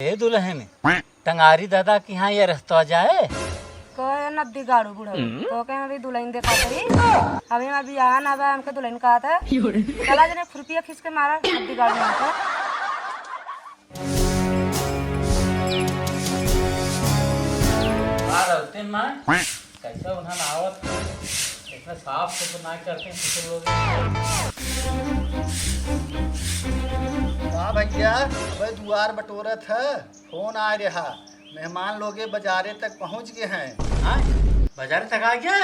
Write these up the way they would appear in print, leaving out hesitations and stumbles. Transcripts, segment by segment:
ए दुल्हन टंगारी दादा की यहाँ ये रास्ता जाए कहे नद्दी गाड़ू बुढ़ा तो कहे अभी दुल्हन देखा तरी अभी मैं अभी यहाँ ना बा हमके दुल्हन कहा था चला जने खुरपिया खींच के मारा नद्दी गाड़ू में हमको कैसा उन्होंने आवत इतना साफ सुथरा ना करते हैं किसी लोग। वाह भैया भाई द्वार बटोरत है फोन आ रहा मेहमान लोगे बाजारे तक पहुंच गए हैं। हाँ बाजार तक आ गया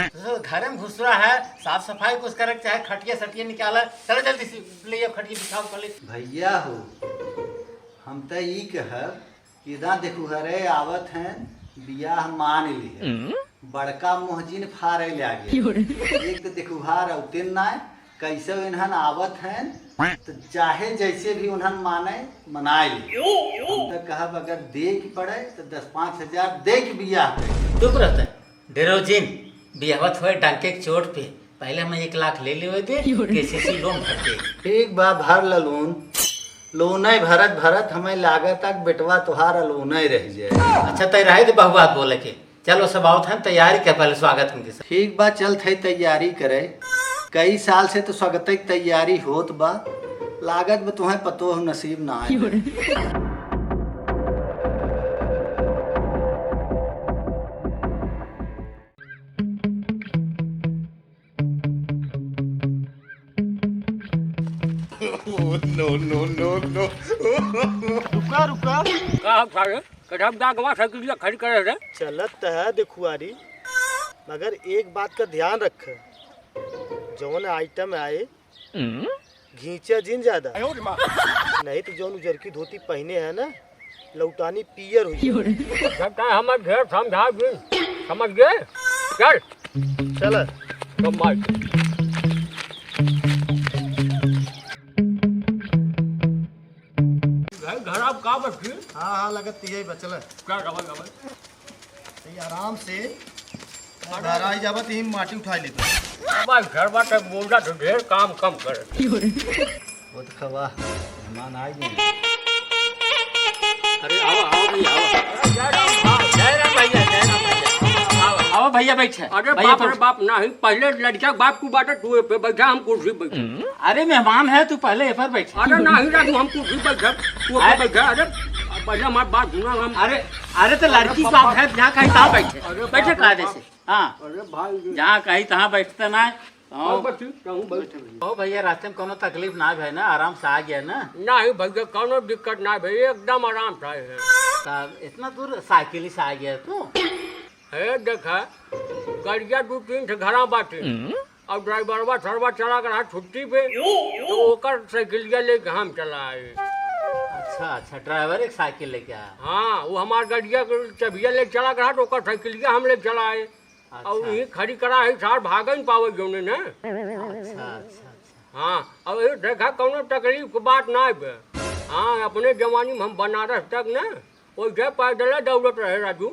तो घर में घुस रहा है साफ सफाई कुछ करे चाहे खटिया सटिया निकाला चलो जल्दी से ले खटिया बिछाओ पहले। भैया हो हम तो ई कहब कि इधर देखू हरे आवत हैं बियाह मान ली बड़का मोहजिन फारे ले आगे एक तो देखू हार उतन ना कैसे इन्हन आवत हैं तो चाहे जैसे भी उन्हन माने मनाए ली हम तो कहब अगर दे की पड़े तो 10-5 हजार दे की बियाह चुप रहता है डेरोजिन बियाहत हुए डंके के चोट पे पहले हम 1 लाख ले लिए थे केसीसी लोन करके ठीक बा भर लोन लोन भरत भरत हमें लागत तक बेटवा तुहार लोन रह जाए। अच्छा तय रहे थे बहु बात बोले के चलो सब आओ था तैयारी कर पहले स्वागत उनके साथ। ठीक बा चल थे तैयारी करे कई साल से तो स्वागत की तैयारी होत बा लागत में तुम्हें पतो नसीब ना आए। रुका रुका खड़ी करे रे चलत है देखुआरी मगर एक बात का ध्यान रख जौन आइटम आए घींचा जिन ज्यादा नहीं तो जौन उजर की धोती पहने है ना लौटानी पियर हुई हम घेर समझा समझ गए चल चल घर आप का बस हाँ हाँ लगत यही बचल क्या खबर आराम से घर आई जाबत ही माटी उठा लेता भाई घर बाटे बोला तो ढेर काम कम करे वो तो खवा मेहमान आ गए। अरे आओ आओ भैया जय राम भैया आओ भैया बैठे। अरे बाप रे बाप नहीं पहले लड़का बाप को बाटे तू पे बैठा हम कुर्सी बैठे। अरे मेहमान है तू पहले ये पर बैठ। अरे नहीं राजू हम कुर्सी बैठे तू पे बैठा। अरे पहले हमारी बात सुना हम। अरे अरे तो लड़की बाप है जहाँ कहीं तहाँ बैठे बैठे कायदे से। हाँ अरे भाई जहाँ कहीं तहाँ बैठते ना बैठे भैया रास्ते में कोनो तकलीफ ना है ना आराम से आ गया ना। नहीं भैया कोनो दिक्कत ना भाई एकदम आराम से है। तब इतना दूर साइकिल से आ गया तू है देखा गाड़िया 2-3 से घर बाटे और ड्राइवरवा सरवा चला कर छुट्टी पे तो ओकर साइकिलिया लेके हम चला आए। अच्छा अच्छा ड्राइवर एक साइकिल लेके आया। हाँ वो हमार गाड़िया चबिया लेके चला कर तो ओकर साइकिलिया हम लेके चला आए। अच्छा। और यही खड़ी करा है सार भागा नहीं पावे जोने ने। अच्छा अच्छा अच्छा हाँ अब ये देखा कोनो तकलीफ की बात ना है। हाँ अपने जवानी में हम बनारस तक ना वो जय पैदल दौड़त रहे राजू।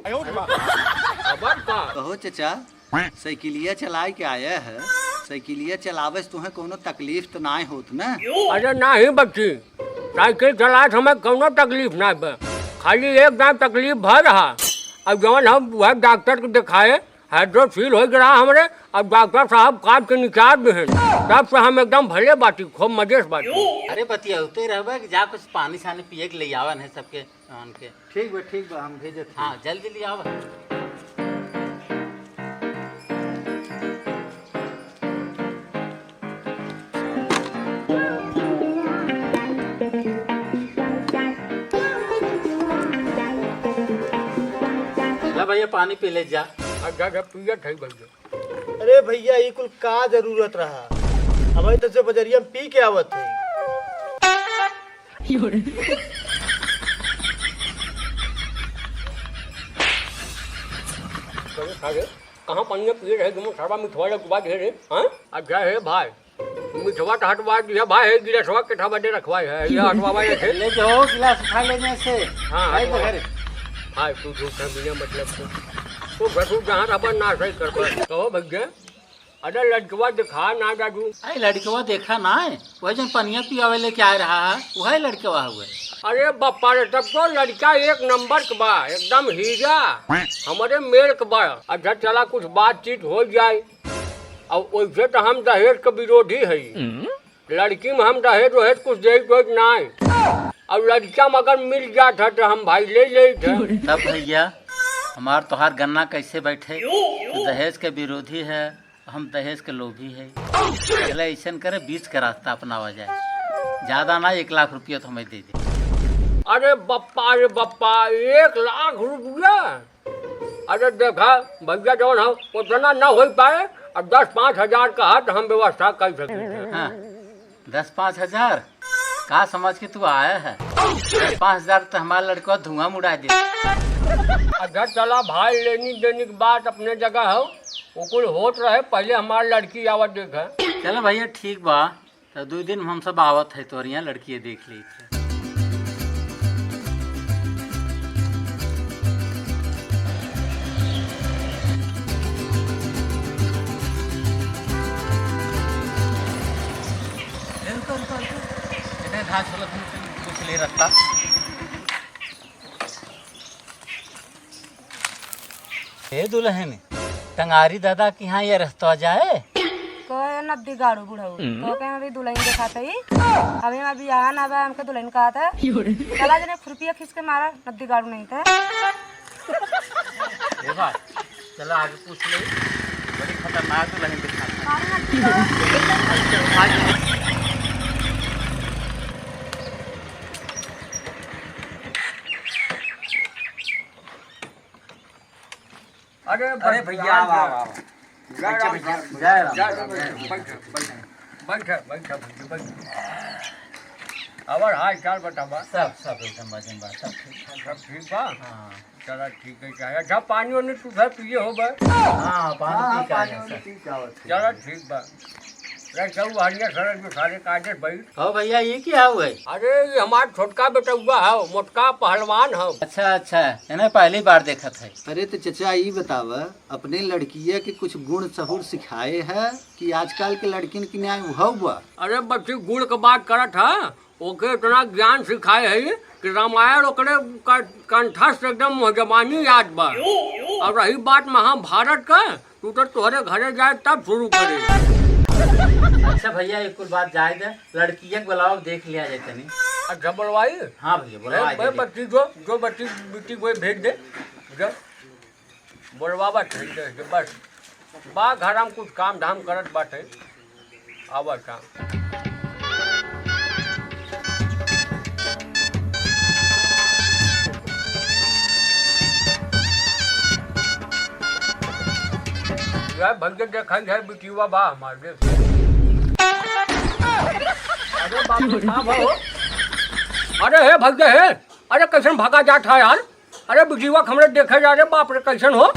खबर का कहो चचा साइकिलिया चलाए के आया है साइकिलिया चलावे से तुम्हें कोनो तकलीफ तो ना होत ना। अरे नहीं बच्ची साइकिल चलाए हमें कोनो तकलीफ ना है खाली एक दाम तकलीफ भर रहा। अब जवन हम वह डॉक्टर को दिखाए हाइड्रोफील हो गया हमारे अब डॉक्टर साहब काट के निकाल भी हैं तब से हम एकदम भले बाटी खूब मजे से बाटी। अरे बतिया होते रहे कि जा कुछ पानी सानी पिए के ले आवन है सबके के। ठीक बा हम भेजे। हाँ जल्दी ले आवा। भैया पानी पी ले जा। अच्छा पिया थे भैया। अरे भैया ये कुल का जरूरत रहा हमें तो से बजरिया में पी के आवत है। कहाँ पानी पिए रहे तुम सर्वा मिठवा लगवा दे रहे। हाँ अच्छा है भाई मिठवा तो हटवा दिया भाई है गिलासवा के ठा बदे रखवाए है ये हटवा थे ले जाओ गिलास उठा लेने से। हाँ भाई तो घर हाँ तू झूठा बिना मतलब तो घटू जहाँ रबर ना सही कर पाए कहो भैया। अरे लड़कवा दिखा ना दादू। अरे लड़कवा देखा ना है वह जन पनिया पियावे लेके आ रहा है वह लड़कवा हुआ। अरे बप्पा रे, तब तो लड़का एक नंबर के बा, एकदम हीरा हमारे मेल के बा। अच्छा चला कुछ बातचीत हो जाए। अब वैसे तो हम दहेज के विरोधी है, लड़की में हम दहेज वहेज कुछ दे नहीं। अब लड़का में अगर मिल जाता है तो हम भाई ले लेते। तब भैया हमार तोहार गन्ना कैसे बैठे? तो दहेज के विरोधी है, हम दहेज के लोभी है। चले ऐसा करे, बीच का रास्ता अपनावा जाए। ज्यादा ना 1 लाख रुपया तो हमें दे दे। अरे बप्पा रे बप्पा, 1 लाख रुपया? अरे देखा भैया जौन हम उतना न हो पाए, अब 10-5 हजार का है तो हम व्यवस्था कर सकते हैं। हाँ, 10-5 हजार का समझ के तू आया है? 10-5 हजार तो हमारा लड़का धुआं उड़ा दे। अच्छा चला भाई, लेनी देनी की बात अपने जगह हो, कुल होत रहे। पहले हमारी लड़की आवत देखा। चलो भैया ठीक बा, तो 2 दिन में हम सब आवत है तो यहाँ लड़की देख ली थे। कुछ ले रखता। हे दुल्हन, टंगारी दादा के यहाँ ये रास्ता जाए? कहे नद्दी गाड़ू बुढ़ऊ तो कहे अभी दुल्हन दिखाते ही अभी मैं बियाह ना बा, हमके दुल्हन कहा था चला जने खुरपिया खींच के मारा, नद्दी गाड़ू नहीं था। देखा, चलो आगे पूछ ले। बड़ी खतरनाक दुल्हन दिखाता अरे भैया और हाल चाल बतावा। सब एकदम मजन बात, सब ठीक। सब ठीक बा? हाँ चला ठीक है। क्या अच्छा पानी वानी तू घर पिए हो बा? हाँ, पानी पी के आए हैं सब। चला ठीक बा। हरिया सड़क में सारे काजे भाई। हो भैया, ये क्या हुआ है? अरे ये हमारा छोटका बेटा हुआ है, मोटका पहलवान है। अच्छा, इन्हें पहली बार देखा था। अरे तो चचा ये बताव, अपने लड़किया के कुछ गुण सहूर सिखाए है कि आजकल के लड़किन की न्याय हुआ? अरे बच्ची गुड़ के बात करत है, ओके इतना ज्ञान सिखाए है कि रामायण ओकरे कंठस्थ एकदम जबानी याद बा। और रही बात महाभारत का, तू तो तोहरे घरे जाए तब शुरू करे। अच्छा भैया, एक कुल बात जाए दे, लड़किया बुलाओ, देख लिया जाए तनी। अच्छा बोलवाई? हाँ भैया बुलाओ। बच्ची जो बच्ची बेटी को भेज दे, जो बोलवा ठीक है। बस बा घर में कुछ काम धाम करत बाटे, आवा काम। भैया देखा है बिटिया बा हमारे। अरे बाप रे, कहाँ बा हो? अरे हे भैया हे, अरे कैसन भागा जाता है यार? अरे बिटिया हमरे देखे जा रहे, बाप रे कैसन हो?